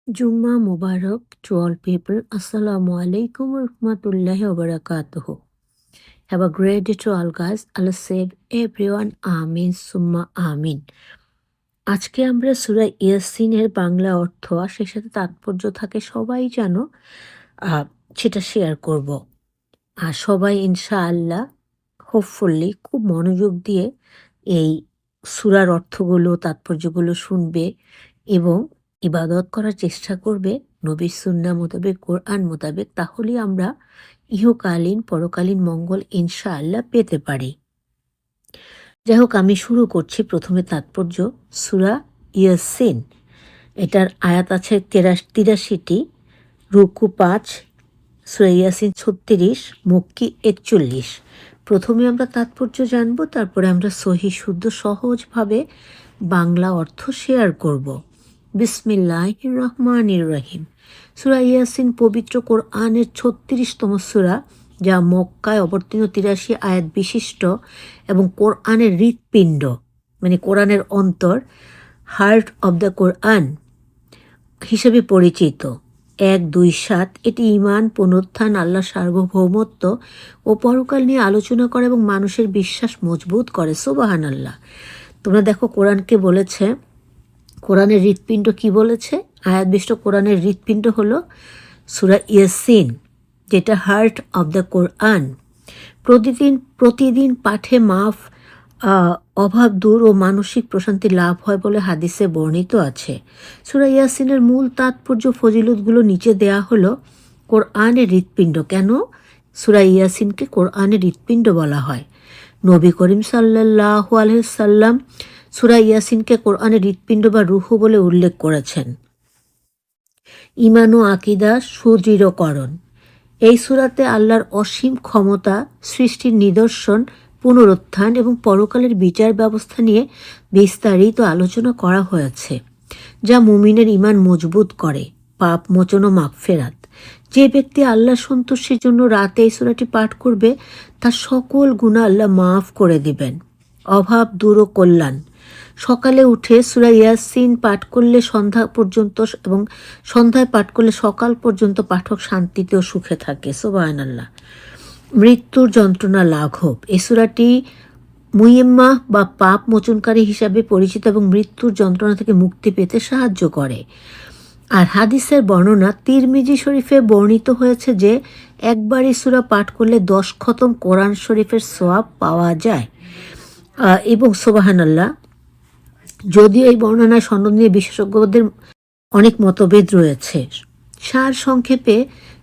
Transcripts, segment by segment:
Jumma Mubarak to all people. Assalamu alaikum wa rahmatullahi wa barakatuh. Have a great day to all guys. Allah save everyone. Amin summa amin. আজকে আমরা সূরা ইয়াসিনের বাংলা অর্থ আর সেই সাথে তাৎপর্য থাকে সবাই জানো সেটা শেয়ার করব। আর সবাই ইনশাআল্লাহ হোপফুলি খুব মনোযোগ দিয়ে এই সূরার অর্থগুলো তাৎপর্যগুলো শুনবে এবং ইবাদত করার চেষ্টা করবে নবীর সুন্নাহ মোতাবেক, কোরআন মোতাবেক। তাহলেই আমরা ইহকালীন পরকালীন মঙ্গল ইনশাআল্লাহ পেতে পারি। যাই হোক, আমি শুরু করছি। প্রথমে তাৎপর্য। সূরা ইয়াসিন, এটার আয়াত আছে 83টি, রুকু 5, সূরা ইয়াসিন 36, মক্কি 41। প্রথমে আমরা তাৎপর্য জানব, তারপরে আমরা সহি শুদ্ধ সহজভাবে বাংলা অর্থ শেয়ার করব। বিসমিল্লাহির রহমানির রহিম। সূরা ইয়াসিন পবিত্র কোরআনের 36তম সূরা, যা মক্কায় অবতীর্ণ 83 আয়াত বিশিষ্ট এবং কোরআনের হৃৎপিণ্ড মানে কোরআনের অন্তর, হার্ট অব দ্য কোরআন হিসেবে পরিচিত। 1, 2, 7 এটি ঈমান, পুনরুত্থান, আল্লাহর সার্বভৌমত্ব ও পরকাল নিয়ে আলোচনা করে এবং মানুষের বিশ্বাস মজবুত করে। সুবহানাল্লাহ। তোমরা দেখো, কোরআনকে বলেছে, কোরআনের হৃৎপিণ্ড কি বলেছে? আয়াত বিশিষ্ট কোরআনের হৃৎপিণ্ড হলো সূরা ইয়াসিন, যেটা হার্ট অব দ্য কোরআন। প্রতিদিন পাঠে মাফ, অভাব দূর ও মানসিক প্রশান্তি লাভ হয় বলে হাদিসে বর্ণিত আছে। সূরা ইয়াসিনের মূল তাৎপর্য ফজিলতগুলো নিচে দেয়া হলো। কোরআনের হৃৎপিণ্ড। কেন সূরা ইয়াসিনকে কোরআনের হৃৎপিণ্ড বলা হয়? নবী করিম সাল্লাল্লাহু আলাইহি সাল্লাম সূরা ইয়াসিনকে কোরআনের হৃৎপিণ্ড বা রূহ বলে উল্লেখ করেছেন। ঈমান ও আকীদা সুদৃঢ়করণ। এই সূরাতে আল্লাহর অসীম ক্ষমতা, সৃষ্টির নিদর্শন, পুনরুত্থান এবং পরকালের বিচার ব্যবস্থা নিয়ে বিস্তারিত আলোচনা করা হয়েছে, যা মুমিনের ঈমান মজবুত করে। পাপ মোচন ও মাগফিরাত। যে ব্যক্তি আল্লাহ সন্তুষ্টির জন্য রাতে এই সূরাটি পাঠ করবে, তার সকল গুনাহ আল্লাহ মাফ করে দিবেন। অভাব দূর ও কল্যাণ। সকালে উঠে সূরা ইয়াসিন পাঠ করলে সন্ধ্যা পর্যন্ত এবং সন্ধ্যায় পাঠ করলে সকাল পর্যন্ত পাঠক শান্তিতে ও সুখে থাকে। সুবহানাল্লাহ। মৃত্যুর যন্ত্রণা লাঘব। এই সূরাটি মুইম্মাহ বা পাপ মোচনকারী হিসাবে পরিচিত এবং মৃত্যুর যন্ত্রণা থেকে মুক্তি পেতে সাহায্য করে। আর হাদিসের বর্ণনা তিরমিজি শরীফে বর্ণিত হয়েছে যে একবারই সূরা পাঠ করলে 10 খতম কোরআন শরীফের সওয়াব পাওয়া যায়। এবং সুবহানাল্লাহ, যদিও এই বর্ণনায় সনদ নিয়ে বিশেষজ্ঞদের অনেক মতভেদ রয়েছে। সার সংক্ষেপে,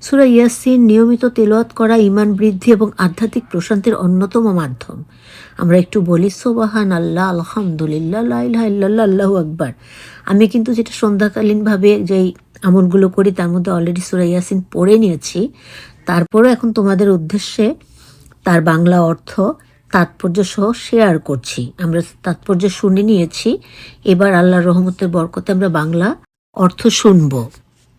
সূরা ইয়াসিন নিয়মিত তেলাওয়াত করা ঈমান বৃদ্ধি এবং আধ্যাত্মিক প্রশান্তির অন্যতম মাধ্যম। আমরা একটু বলি সুবহানাল্লাহ, আলহামদুলিল্লাহ, লা ইলাহা ইল্লাল্লাহ, আল্লাহু আকবার। আমি কিন্তু যেটা সন্ধ্যাকালীনভাবে যেই আমলগুলো করি তার মধ্যে অলরেডি সূরা ইয়াসিন পড়ে নিয়েছি। তারপরও এখন তোমাদের উদ্দেশ্যে তার বাংলা অর্থ তাৎপর্য সহ শেয়ার করছি। আমরা তাৎপর্য শুনে নিয়েছি, এবার আল্লাহর রহমতের বরকতে আমরা বাংলা অর্থ শুনব।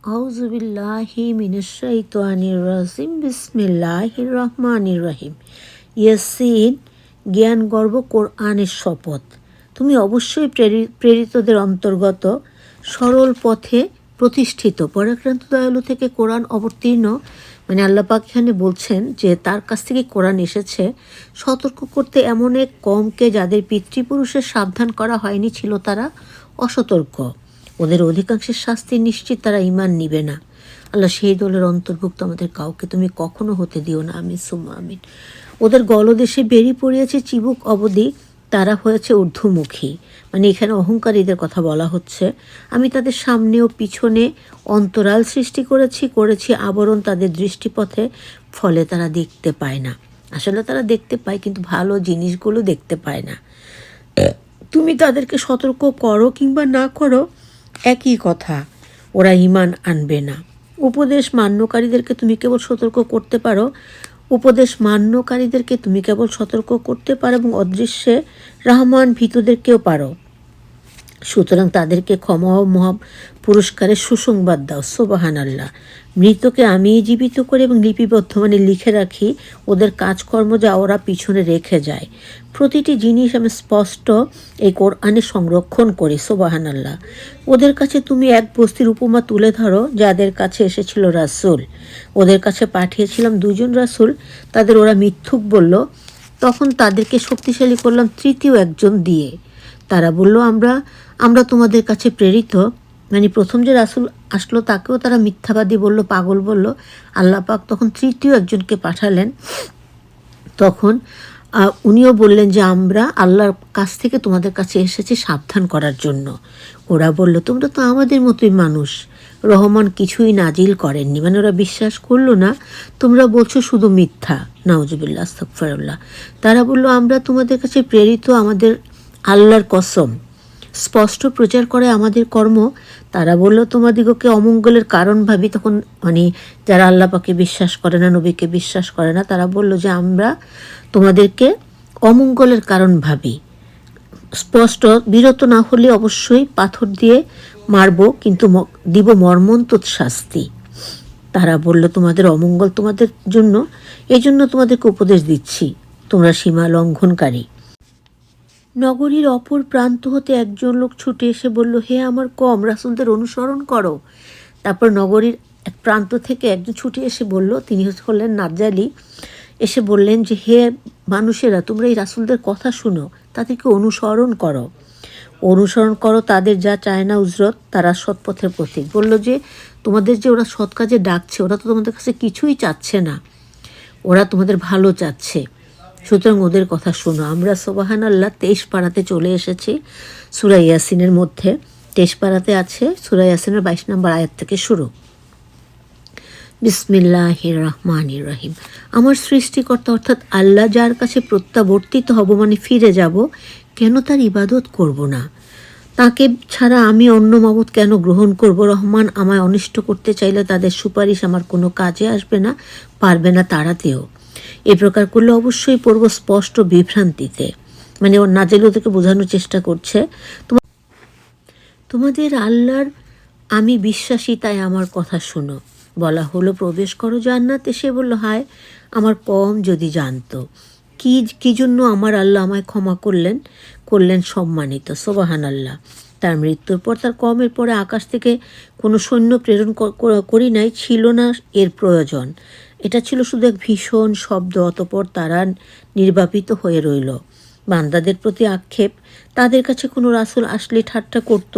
আউযু বিল্লাহি মিনাশ শাইতানির রাজিম। বিসমিল্লাহির রহমানির রহিম। ইয়াসিন, জ্ঞান গর্ব কোরআনের শপথ। তুমি অবশ্যই প্রেরিতদের অন্তর্গত, সরল পথে প্রতিষ্ঠিত, পরাক্রান্ত দয়ালু থেকে কোরআন অবতীর্ণ। মানে আল্লাহ পাক এখানে বলছেন যে তার কাছ থেকে কোরআন এসেছে সতর্ক করতে এমন এক কওমকে যাদের পিতৃপুরুষের সাবধান করা হয়নি, ছিল তারা অসতর্ক। ওদের অধিকাংশের শাস্তি নিশ্চিত, তারা ঈমান নিবে না। আল্লাহ সেই দলের অন্তর্ভুক্ত আমাদের কাউকে তুমি কখনো হতে দিও না। আমিন সুম্মা আমিন। ওদের গলদেশে বেরিয়ে পড়িয়েছে চিবুক অবধি, তারা হয়েছে ঊর্ধ্বমুখী। মানে এখানে অহংকারীদের কথা বলা হচ্ছে। আমি তাদের সামনে ও পিছনে অন্তরাল সৃষ্টি করেছি আবরণ তাদের দৃষ্টিপথে, ফলে তারা দেখতে পায় না। আসলে তারা দেখতে পায় কিন্তু ভালো জিনিসগুলো দেখতে পায় না। তুমি তাদেরকে সতর্ক করো কিংবা না করো একই কথা, ওরা ঈমান আনবে না। উপদেশ মান্যকারীদেরকে তুমি কেবল সতর্ক করতে পারো এবং অদৃশ্যে রহমান ভীতদেরকেও পারো। সুতরাং তাদেরকে ক্ষমা ও মহা পুরস্কারের সুসংবাদ দাও। সুবহানাল্লাহ। মৃতকে আমি জীবিত করে এবং লিপিবদ্ধ মানে লিখে রাখি ওদের কাজকর্ম যা ওরা পিছনে রেখে যায়। প্রতিটি জিনিস আমি স্পষ্ট এই কোরআনে সংরক্ষণ করি। সুবহানাল্লাহ। ওদের কাছে তুমি এক বস্তির উপমা তুলে ধরো যাদের কাছে এসেছিল রাসূল। ওদের কাছে পাঠিয়েছিলাম 2 জন রাসূল, তাদের ওরা মিথ্যুক বলল। তখন তাদেরকে শক্তিশালী করলাম তৃতীয় একজন দিয়ে। তারা বলল, আমরা তোমাদের কাছে প্রেরিত। মানে প্রথম যে রাসূল আসলো তাকেও তারা মিথ্যাবাদী বলল, পাগল বলল। আল্লাহ পাক তখন তৃতীয় একজনকে পাঠালেন। তখন উনিও বললেন যে আমরা আল্লাহর কাছ থেকে তোমাদের কাছে এসেছি সাবধান করার জন্য। ওরা বলল, তোমরা তো আমাদের মতোই মানুষ, রহমান কিছুই নাজিল করেননি। মানে ওরা বিশ্বাস করলো না, তোমরা বলছো শুধু মিথ্যা। নাউজুবিল্লাহ, আস্তাগফিরুল্লাহ। তারা বলল, আমরা তোমাদের কাছে প্রেরিত, আমাদের আল্লাহর কসম, স্পষ্ট প্রচার করে আমাদের কর্ম। তারা বলল, তোমাদিগকে অমঙ্গলের কারণ ভাবি। তখন মানে যারা আল্লাহ পাকে বিশ্বাস করে না, নবীকে বিশ্বাস করে না, তারা বলল যে আমরা তোমাদেরকে অমঙ্গলের কারণ ভাবি। স্পষ্ট বিরত না হলে অবশ্যই পাথর দিয়ে মারব, কিন্তু দিব মর্মন্তুদ শাস্তি। তারা বলল, তোমাদের অমঙ্গল তোমাদের জন্য, এই জন্য তোমাদেরকে উপদেশ দিচ্ছি, তোমরা সীমা লঙ্ঘনকারী। নগরীর অপর প্রান্ত হতে একজন লোক ছুটে এসে বলল, হে আমার কওম, রাসূলদের অনুসরণ করো। তারপর নগরীর এক প্রান্ত থেকে একজন ছুটে এসে বলল, তিনি হলেন নাজ্জালি, এসে বললেন যে হে মানুষেরা, তোমরা এই রাসূলদের কথা শুনো, তাদেরকে অনুসরণ করো তাদের যা চায় না উজরত, তারা সৎপথের প্রতীক। বলল যে তোমাদের যে ওরা সৎ কাজে ডাকছে, ওরা তো তোমাদের কাছে কিছুই চাচ্ছে না, ওরা তোমাদের ভালো চাচ্ছে, সুতরাং ওদের কথা শোনো। আমরা সুবহানাল্লাহ 23 পারাতে চলে এসেছি সূরা ইয়াসিনের মধ্যে। 23 পারাতে আছে সূরা ইয়াসিনের 22 নম্বর আয়াত থেকে শুরু। বিসমিল্লাহির রহমানির রহিম। আমার সৃষ্টিকর্তা অর্থাৎ আল্লাহ, যার কাছে প্রত্যাবর্তিত হব মানে ফিরে যাব, কেন তার ইবাদত করব না? তাকে ছাড়া আমি অন্য মাবুদ কেন গ্রহণ করব? রহমান আমায় অনিষ্ট করতে চাইলে তাদের সুপারিশ আমার কোনো কাজে আসবে না, পারবে না তাড়াতেও। এ প্রকার করলে অবশ্যই পড়ব স্পষ্ট বিভ্রান্তিতে। মানে ওর নাজেল ওদেরকে বোঝানোর চেষ্টা করছে, তোমাদের আল্লাহর আমি বিশ্বাসী, তাই আমার কথা শোনো। বলা হলো প্রবেশ করো জান্নাতে। সে বলল, হায় আমার কওম যদি জানতো কি জন্য আমার আল্লাহ আমায় ক্ষমা করলেন সম্মানিত। সুবহানাল্লাহ। তার মৃত্যুর পর তার কওমের পরে আকাশ থেকে কোনো সৈন্য প্রেরণ করি নাই, ছিল না এর প্রয়োজন। এটা ছিল শুধু এক ভীষণ শব্দ। অতঃপর তারা নির্বাপিত হয়ে রইল। বান্দাদের প্রতি আক্ষেপ, তাদের কাছে কোনো রাসূল আসলে ঠাট্টা করত।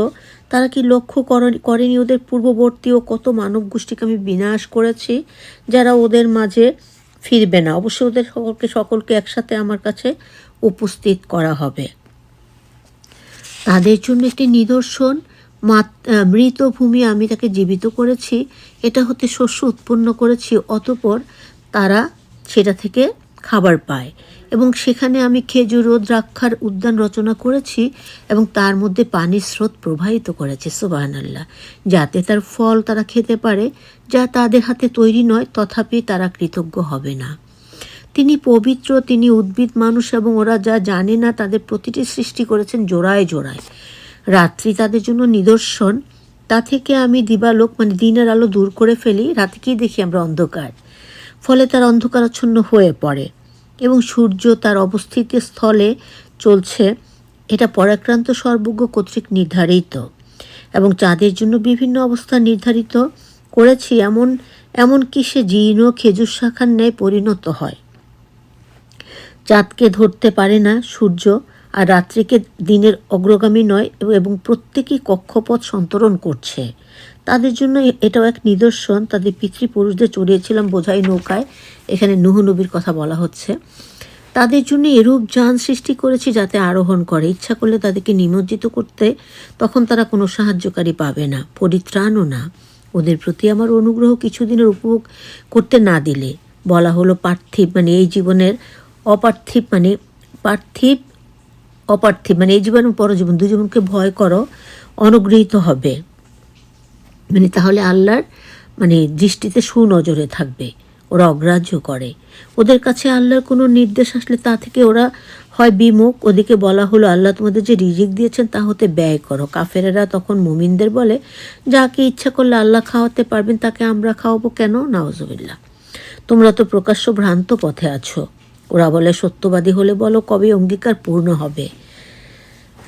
তারা কি লক্ষ্য করেনি ওদের পূর্ববর্তী ও কত মানব গোষ্ঠীকে আমি বিনাশ করেছি, যারা ওদের মাঝে ফিরবে না। অবশ্যই ওদের সকলকে একসাথে আমার কাছে উপস্থিত করা হবে। তাদের জন্য একটি নিদর্শন, মৃত ভূমি আমি তাকে জীবিত করেছি, এটা হতে শস্য উৎপন্ন করেছি, অতঃপর তারা সেটা থেকে খাবার পায়। এবং সেখানে আমি খেজুর ও দ্রাক্ষার উদ্যান রচনা করেছি এবং তার মধ্যে পানির স্রোত প্রবাহিত করেছি। সুবহানাল্লাহ। যাতে তার ফল তারা খেতে পারে, যা তাদের হাতে তৈরি নয়, তথাপি তারা কৃতজ্ঞ হবে না। তিনি পবিত্র, তিনি উদ্ভিদ, মানুষ এবং ওরা যা জানে না তাদের প্রতিটি সৃষ্টি করেছেন জোড়ায় জোড়ায়। রাত্রি তাদের জন্য নিদর্শন, তা থেকে আমি দিবালোক মানে দিনের আলো দূর করে ফেলি, রাতকেই দেখি আমরা অন্ধকার, ফলে তার অন্ধকারাচ্ছন্ন হয়ে পড়ে। এবং সূর্য তার অবস্থিত স্থলে চলছে, এটা পরাক্রান্ত সর্বজ্ঞ কর্তৃক নির্ধারিত। এবং চাঁদের জন্য বিভিন্ন অবস্থা নির্ধারিত করেছি, এমনকি সে জিন ও খেজুর শাখার ন্যায় পরিণত হয়। চাঁদকে ধরতে পারে না সূর্য, আর রাত্রিকে দিনের অগ্রগামী নয়, এবং প্রত্যেকেই কক্ষপথ সন্তরণ করছে। তাদের জন্য এটাও এক নিদর্শন, তাদের পিতৃপুরুষদের চড়িয়েছিলাম বোঝাই নৌকায়। এখানে নূহ নবীর কথা বলা হচ্ছে। তাদের জন্য এরূপ যান সৃষ্টি করেছি যাতে আরোহণ করে, ইচ্ছা করলে তাদেরকে নিমজ্জিত করতে, তখন তারা কোনো সাহায্যকারী পাবে না, পরিত্রাণও না। ওদের প্রতি আমার অনুগ্রহ কিছুদিনের উপভোগ করতে না দিলে, বলা হলো পার্থিব মানে এই জীবনের, অপার্থিব মানে অপার্থিব মানে এই জীবন পরজীবন, দুই জীবনকে ভয় করো, অনুগৃহীত হবে। মানে তাহলে আল্লাহর মানে দৃষ্টিতে সুনজরে থাকবে, ওরা অগ্রাহ্য করে। ওদের কাছে আল্লাহর কোনো নির্দেশ আসলে তা থেকে ওরা হয় বিমুখ। ওদিকে বলা হলো আল্লাহ তোমাদের যে রিজিক দিয়েছেন তা হতে ব্যয় করো। কাফেরেরা তখন মুমিনদের বলে, যাকে ইচ্ছা করলে আল্লাহ খাওয়াতে পারবেন তাকে আমরা খাওয়াবো কেন? নাউজুবিল্লাহ। তোমরা তো প্রকাশ্য ভ্রান্ত পথে আছো। ওরা বলে, সত্যবাদী হলে বলো কবে অঙ্গীকার পূর্ণ হবে।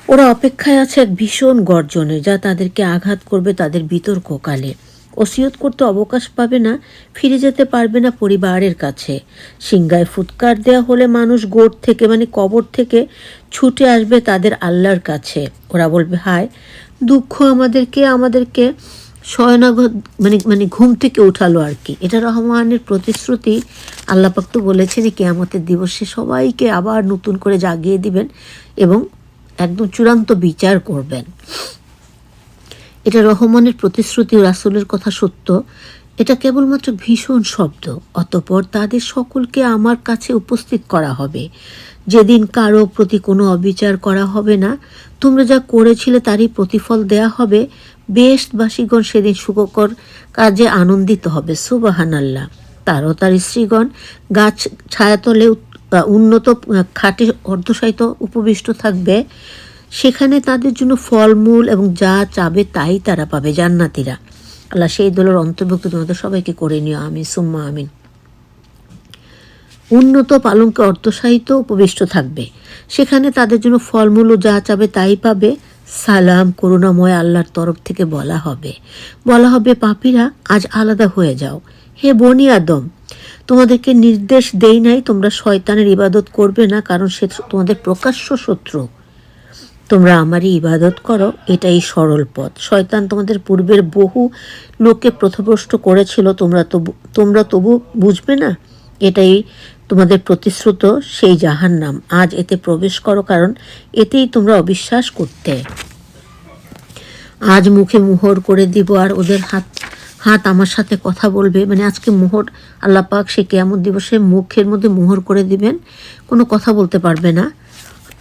ওরা অপেক্ষায় আছে এক ভীষণ গর্জনে, যা তাদেরকে আঘাত করবে তাদের বিতর্ককালে। ওসিয়ত করতে অবকাশ পাবে না, ফিরে যেতে পারবে না পরিবারের কাছে। সিংগায় ফুৎকার দেওয়া হলে মানুষ গোট থেকে মানে কবর থেকে ছুটে আসবে তাদের আল্লাহর কাছে। ওরা বলবে, হায় দুঃখ আমাদেরকে শয়নাগ মানে মানে ঘুম থেকে উঠালো আর কি। এটা রহমানের প্রতিশ্রুতি। আল্লাহ পাক তো বলেছেন যে কিয়ামতের দিবসে সবাইকে আবার নতুন করে জাগিয়ে দিবেন এবং একদম চূড়ান্ত বিচার করবেন। এটা রহমানের প্রতিশ্রুতি ও রাসূলের কথা সত্য। এটা কেবলমাত্র ভীষণ শব্দ। অতঃপর তাদের সকলকে আমার কাছে উপস্থিত করা হবে, যেদিন কারো প্রতি কোনো অবিচার করা হবে না। তোমরা যা করেছিলে তারই প্রতিফল দেয়া হবে। বেহেশতবাসীগণ সেদিন সুখকর কাজে আনন্দিত হবে। সুবহানাল্লাহ। তারও তার স্ত্রীগণ গাছ ছায়াতলে উন্নত খাটে অর্ধশায়িত উপবিষ্ট থাকবে। সেখানে তাদের জন্য ফলমূল এবং যা চাবে তাই তারা পাবে, জান্নাতীরা। আল্লাহ সেই দলের অন্তর্ভুক্ত তোমাদের সবাইকে করে নিও, আমিন সুম্মা আমিন। উন্নত পালঙ্কে অর্ধশায়িত উপবিষ্ট থাকবে। সেখানে তাদের জন্য ফলমূল ও যা চাবে তাই পাবে। সালাম করুণাময় আল্লাহর তরফ থেকে বলা হবে, পাপীরা আজ আলাদা হয়ে যাও। হে বনি আদম, তোমাদেরকে নির্দেশ দেই নাই তোমরা শয়তানের ইবাদত করবে না, কারণ সে তোমাদের প্রকাশ্য শত্রু। তোমরা আমারই ইবাদত করো, এটাই সরল পথ। শয়তান তোমাদের পূর্বের বহু লোককে পথভ্রষ্ট করেছিল, তোমরা তবু বুঝবে না। এটাই তোমাদের প্রতিশ্রুত সেই জাহান্নাম। আজ এতে প্রবেশ করো, কারণ এতেই তোমরা অবিশ্বাস করতে। আজ মুখে মোহর করে দিব আর ওদের হাত আমার সাথে কথা বলবে। মানে আজকে মোহর আল্লাহ পাক সে কিয়ামত দিবসে মুখের মধ্যে মোহর করে দিবেন, কোনো কথা বলতে পারবে না।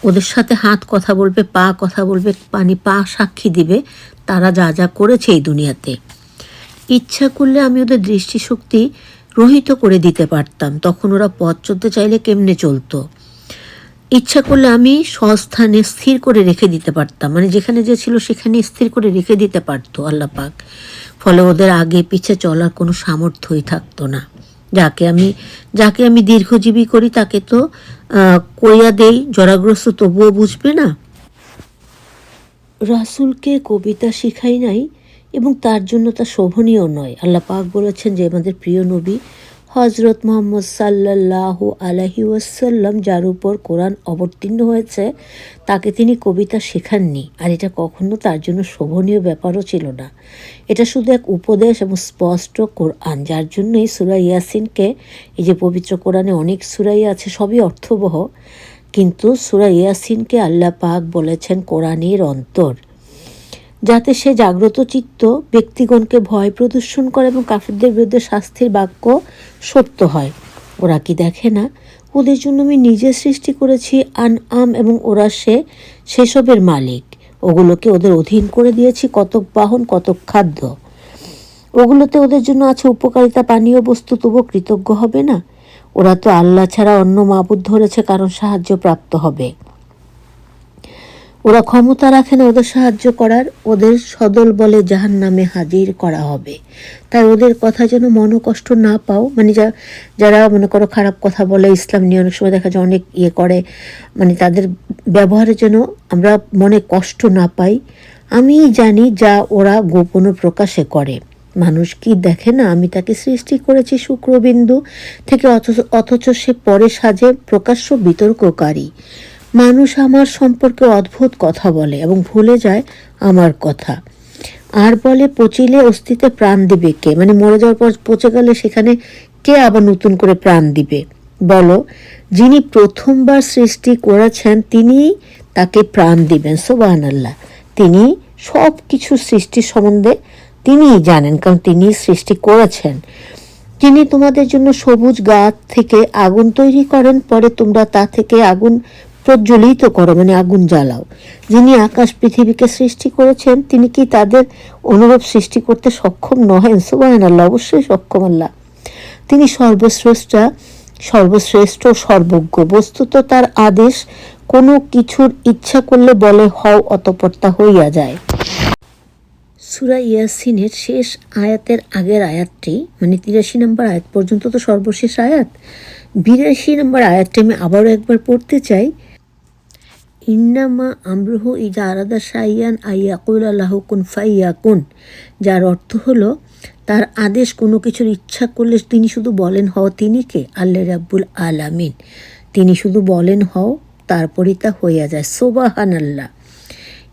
ওদের সাথে হাত কথা বলবে, পা কথা বলবে, পা সাক্ষী দিবে তারা যা যা করেছে এই দুনিয়াতে। ইচ্ছা করলে আমি ওদের দৃষ্টিশক্তি রহিত করে দিতে পারতাম, তখন ওরা পথ চলতে চাইলে কেমনে চলতো। ইচ্ছা করলে আমি স্বস্থানে স্থির করে রেখে দিতে পারতাম, মানে যেখানে যে ছিল সেখানে স্থির করে রেখে দিতে পারতো আল্লাহ পাক। ফলে ওদের আগে পিছে চলার কোনো সামর্থ্যই থাকতো না। যাকে আমি দীর্ঘজীবী করি তাকে তো কইয়া দেই জরাগ্রস্ত, তবুও বুঝবে না। রাসূলকে কবিতা শিখাই নাই এবং তার জন্য তা শোভনীয় নয়। আল্লাহ পাক বলেছেন যে আমাদের প্রিয় নবী হজরত মুহাম্মদ সাল্লাল্লাহু আলাইহি ওয়াসাল্লাম, যার উপর কোরআন অবতীর্ণ হয়েছে, তাকে তিনি কবিতা শেখাননি। আর এটা কখনো তার জন্য শোভনীয় ব্যাপারও ছিল না। এটা শুধু এক উপদেশ এবং স্পষ্ট কোরআন, যার জন্যই সূরা ইয়াসিনকে, এই যে পবিত্র কোরআনে অনেক সূরাই আছে সবই অর্থবহ, কিন্তু সূরা ইয়াসিনকে আল্লাহ পাক বলেছেন কোরআনের অন্তর, যাতে সে জাগ্রত চিত্ত ব্যক্তিগণকে ভয় প্রদর্শন করে এবং কাফিরদের বিরুদ্ধে শাস্তির বাক্য সত্য হয়। ওরা কি দেখে না ওদের জন্য আমি নিজে সৃষ্টি করেছি আনআম এবং ওরা সেসবের মালিক। ওগুলোকে ওদের অধীন করে দিয়েছি, কতক বাহন কতক খাদ্য। ওগুলোতে ওদের জন্য আছে উপকারিতা পানীয় বস্তু, তবু কৃতজ্ঞ হবে না। ওরা তো আল্লাহ ছাড়া অন্য মাবুদ ধরেছে, কারণ সাহায্য প্রাপ্ত হবে। ওরা ক্ষমতা রাখে না ওদের সাহায্য করার, ওদের সদল বলে জাহান্নামে হাজির করা হবে। তাই ওদের কথা যেন মনোকষ্ট না পাও। মানে যারা মনে করো খারাপ কথা বলে, ইসলাম নিয়ে অনেক সময় দেখা যায় অনেক করে, মানে তাদের ব্যবহারে যেন আমরা মনে কষ্ট না পাই। আমি জানি যা ওরা গোপন প্রকাশে করে। মানুষ কি দেখে না আমি তাকে সৃষ্টি করেছি শুক্রবিন্দু থেকে, অথচ সে পরে সাজে প্রকাশ্য বিতর্ককারী। মানুষ আমার সম্পর্কে অদ্ভুত কথা বলে এবং ভুলে যায় আমার কথা। আর বলে পচিলে অস্তিত্বে প্রাণ দিবে কে? মানে মরে যাওয়ার পর পচে গেলে সেখানে কে আবার নতুন করে প্রাণ দিবে? বলো, যিনি প্রথমবার সৃষ্টি করেছেন তিনি তাকে প্রাণ দিবেন। সুবহানাল্লাহ। তিনি সব কিছু সৃষ্টির সম্বন্ধে তিনিই জানেন, কারণ তিনি সৃষ্টি করেছেন। যিনি তোমাদের জন্য সবুজ গাছ থেকে আগুন তৈরি করেন, পরে তোমরা তা থেকে আগুন প্রজ্বলিত করো, মানে আগুন জ্বালাও। যিনি আকাশ পৃথিবীকে সৃষ্টি করেছেন, তিনি কি তাদের অনুরূপ সৃষ্টি করতে সক্ষম নহেন? সুবহানাল্লাহ, অবশ্যই সক্ষম আল্লাহ। তিনি সর্বশ্রেষ্ঠ সর্বজ্ঞ। বস্তুত তার আদেশ কোনো কিছুর ইচ্ছা করলে বলে হও, অতঃপর তা হইয়া যায়। সূরা ইয়াসিনের শেষ আয়াতের আগের আয়াতটি, মানে 83 নম্বর আয়াত পর্যন্ত তো সর্বশেষ আয়াত, 82 নম্বর আয়াতটি আমি আবারও একবার পড়তে চাই। ইন্নামা আমরুহু ইজা আরাদা শাইয়ান আইয়াকুলা লাহু কুন ফাইয়াকুন, যার অর্থ হলো তার আদেশ কোনো কিছুর ইচ্ছা করলে তিনি শুধু বলেন হও। তিনি কে? আল্লাহ রাব্বুল আলামিন। তিনি শুধু বলেন হও, তারপরই তা হইয়া যায়। সুবহানাল্লাহ।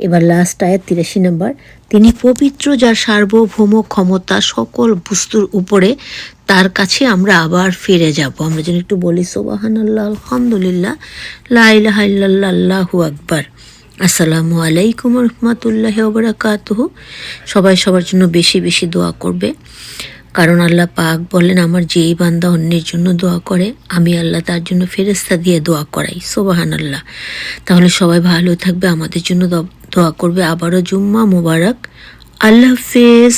এবার লাস্ট আয়াত 83 নম্বর, তিনি পবিত্র, যার সার্বভৌম ক্ষমতা সকল বস্তুর উপরে, তার কাছে আমরা আবার ফিরে যাব। আমরা যেন একটু বলি সুবহানাল্লাহ, আলহামদুলিল্লাহ, লা ইলাহা ইল্লাল্লাহ, আল্লাহু আকবার। আসসালামু আলাইকুম রহমতুল্লাহি ওয়া বারাকাতুহু। সবাই সবার জন্য বেশি বেশি দোয়া করবে, কারণ আল্লাহ পাক বলেন, আমার যেই বান্দা অন্যের জন্য দোয়া করে আমি আল্লাহ তার জন্য ফেরেশতা দিয়ে দোয়া করাই। সুবহানাল্লাহ। তাহলে সবাই ভালো থাকবে, আমাদের জন্য দোয়া করবে। আবারও জুম্মা মোবারক। আল্লাহ হাফেজ।